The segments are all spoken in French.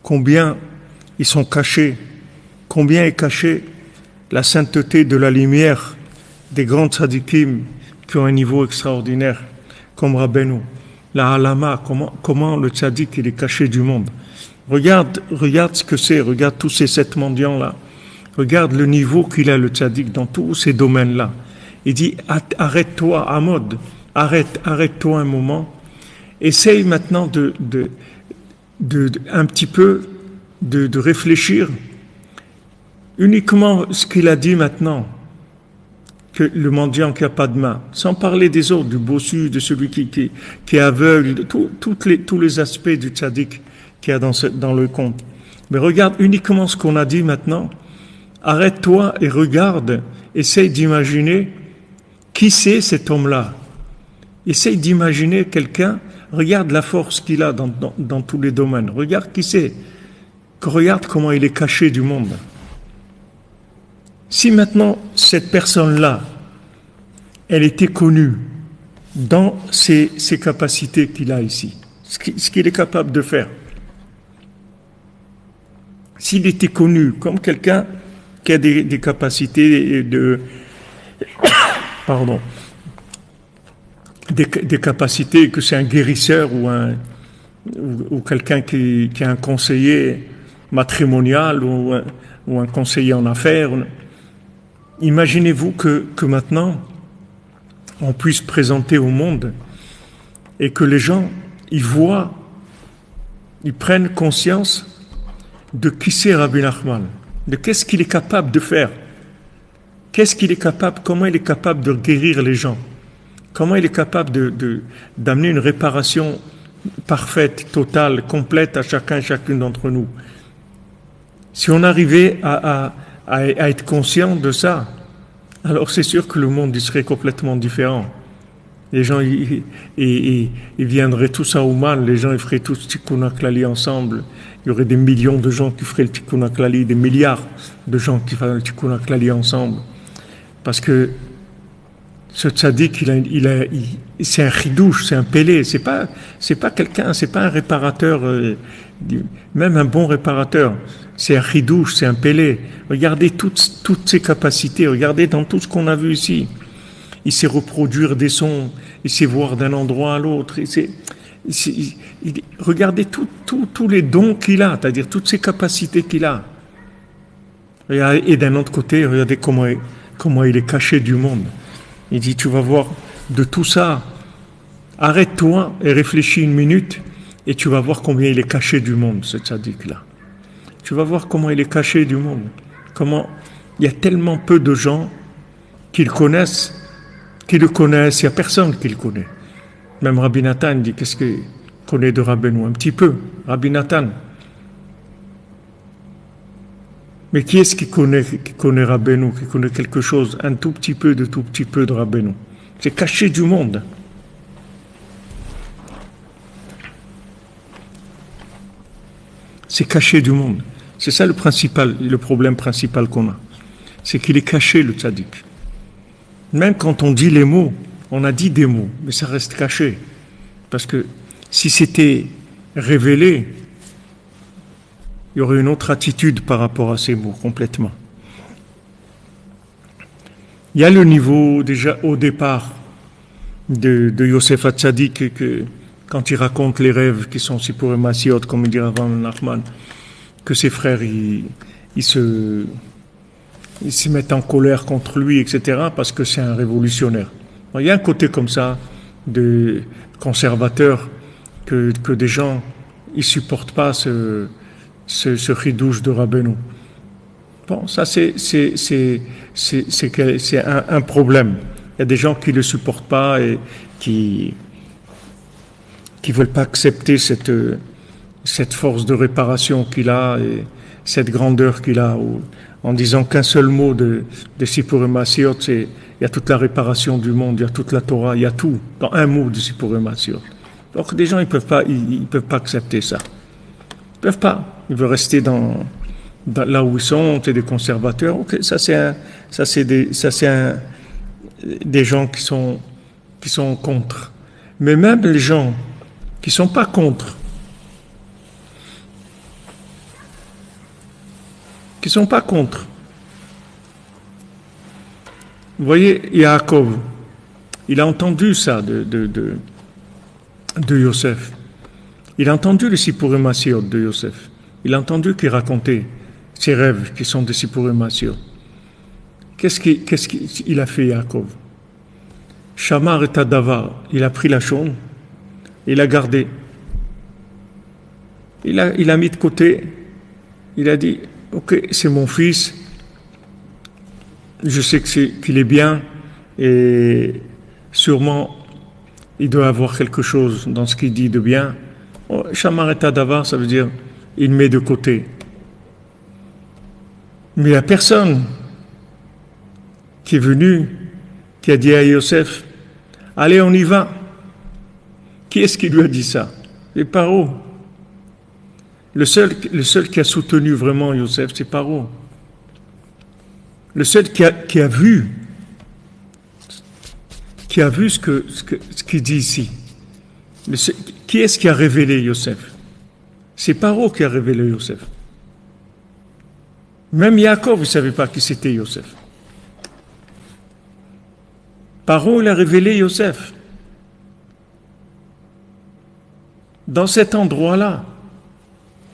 combien ils sont cachés, combien est cachée la sainteté de la lumière des grands tzadikim qui ont un niveau extraordinaire, comme Rabbeinu. La halama, comment le tzadik il est caché du monde. Regarde ce que c'est, regarde tous ces 7 mendiants-là. Regarde le niveau qu'il a le tzaddik dans tous ces domaines-là. Il dit, arrête-toi, Amod, arrête-toi un moment. Essaye maintenant un petit peu de réfléchir uniquement ce qu'il a dit maintenant, que le mendiant qui n'a pas de main, sans parler des autres, du bossu, de celui qui est aveugle, de tous les aspects du tzaddik qu'il y a dans le conte. Mais regarde uniquement ce qu'on a dit maintenant, arrête-toi et regarde, essaye d'imaginer qui c'est cet homme-là. Essaye d'imaginer quelqu'un, regarde la force qu'il a dans tous les domaines, regarde qui c'est, regarde comment il est caché du monde. Si maintenant cette personne-là, elle était connue dans ses capacités qu'il a ici, ce qu'il est capable de faire, s'il était connu comme quelqu'un qui a des capacités des capacités, que c'est un guérisseur ou quelqu'un qui est un conseiller matrimonial ou un conseiller en affaires. Imaginez-vous que maintenant, on puisse présenter au monde et que les gens, ils voient, ils prennent conscience de qui c'est Rabbi Nachman, de qu'est-ce qu'il est capable de faire, comment il est capable de guérir les gens, comment il est capable d'amener une réparation parfaite, totale, complète à chacune d'entre nous. Si on arrivait à être conscient de ça, alors c'est sûr que le monde il serait complètement différent. Les gens ils viendraient tous à Ouman, les gens ils feraient tous Tikkun HaKlali ensemble. Il y aurait des millions de gens qui feraient le Tikkun HaKlali, des milliards de gens qui feraient le Tikkun HaKlali ensemble. Parce que ce tzaddik, c'est un chidouche, c'est un pélé, c'est pas quelqu'un, c'est pas un réparateur, même un bon réparateur. C'est un chidouche, c'est un pélé. Regardez toutes ses capacités, regardez dans tout ce qu'on a vu ici. Il sait reproduire des sons, il sait voir d'un endroit à l'autre. Regardez tous les dons qu'il a, c'est-à-dire toutes ses capacités qu'il a. Et d'un autre côté, regardez comment il est caché du monde. Il dit, tu vas voir de tout ça, arrête-toi et réfléchis une minute et tu vas voir combien il est caché du monde, ce tzaddik-là. Tu vas voir comment il est caché du monde. Comment il y a tellement peu de gens qui le connaissent, il n'y a personne qui le connaît. Même Rabbi Nathan dit, qu'est-ce qu'il connaît de Rabbeinu? Un petit peu, Rabbi Nathan. Mais qui est-ce qui connaît Rabbeinu, qui connaît quelque chose, un tout petit peu de Rabbeinu? C'est caché du monde. C'est caché du monde. C'est ça le problème principal qu'on a. C'est qu'il est caché, le tzaddik. Même quand on dit les mots, on a dit des mots, mais ça reste caché. Parce que si c'était révélé, il y aurait une autre attitude par rapport à ces mots, complètement. Il y a le niveau, déjà, au départ, de Yosef HaTzadik, que quand il raconte les rêves qui sont Sipurei Maasiot, comme il dit Rabbi Nachman, que ses frères, ils se mettent en colère contre lui, etc., parce que c'est un révolutionnaire. Il y a un côté comme ça, de conservateur, que des gens, ils supportent pas ce chidouche de Rabbeinu. Bon, ça c'est un problème. Il y a des gens qui le supportent pas et qui veulent pas accepter cette force de réparation qu'il a et cette grandeur qu'il a, en disant qu'un seul mot de Sipurei Maasiot, il y a toute la réparation du monde, il y a toute la Torah, il y a tout dans un mot de Sipurei Maasiot. Donc des gens ils peuvent pas accepter ça. Ils peuvent pas. Ils veulent rester dans là où ils sont, c'est des conservateurs. Ok, ça c'est des gens qui sont contre. Mais même les gens qui sont pas contre, qui ne sont pas contre. Vous voyez, Yaakov, il a entendu ça de Yosef. Il a entendu les Sippurim Asiot de Yosef. Il a entendu qu'il racontait ses rêves qui sont des Sippurim Asiot. Qu'est-ce qu'il a fait, Yaakov? Shamar et Tadavar, il a pris la chose, il a gardé. Il a mis de côté, il a dit, ok, c'est mon fils, je sais qu'il est bien, et sûrement il doit avoir quelque chose dans ce qu'il dit de bien. Shamar et Tadavar, ça veut dire, il met de côté. Mais il n'y a personne qui est venu, qui a dit à Yosef, allez, on y va. Qui est-ce qui lui a dit ça? C'est Paro. Le seul qui a soutenu vraiment Yosef, c'est Paro. Le seul qui a vu ce qu'il dit ici. Qui est-ce qui a révélé Yosef? C'est Paro qui a révélé Yosef. Même Yaakov ne savait pas qui c'était Yosef. Paro, il a révélé Yosef. Dans cet endroit-là,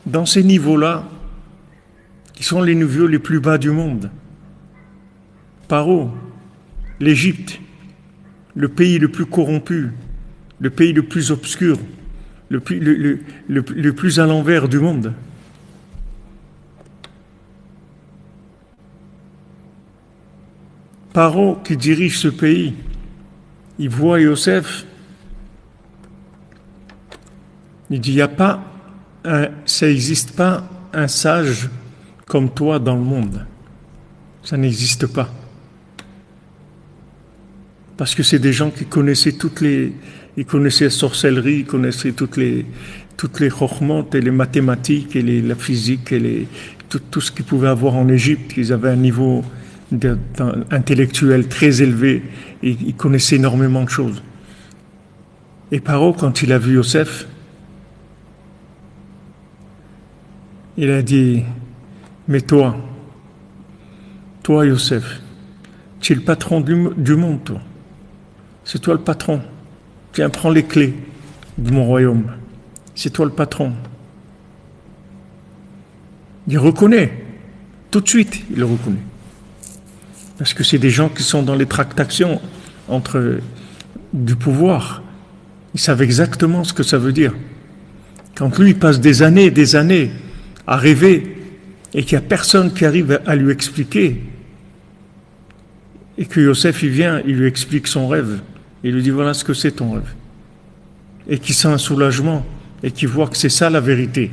dans ces niveaux-là, qui sont les niveaux les plus bas du monde. Paro, l'Égypte, le pays le plus corrompu, le pays le plus obscur, le plus à l'envers du monde. Paro qui dirige ce pays, il voit Yosef, il dit, ça n'existe pas un sage comme toi dans le monde. Ça n'existe pas. Parce que c'est des gens qui connaissaient ils connaissaient la sorcellerie, ils connaissaient toutes les chokhmot et les mathématiques et la physique et tout ce qu'ils pouvaient avoir en Égypte. Ils avaient un niveau intellectuel très élevé et ils connaissaient énormément de choses. Et Paro, quand il a vu Yosef, il a dit, mais toi Yosef, tu es le patron du monde, toi. C'est toi le patron. Tiens, prends les clés de mon royaume. C'est toi le patron. Il reconnaît. Tout de suite, il le reconnaît. Parce que c'est des gens qui sont dans les tractations du pouvoir. Ils savent exactement ce que ça veut dire. Quand lui, il passe des années et des années à rêver et qu'il n'y a personne qui arrive à lui expliquer, et que Yosef, il vient, il lui explique son rêve, il lui dit voilà ce que c'est ton rêve, et qu'il sent un soulagement, et qu'il voit que c'est ça la vérité.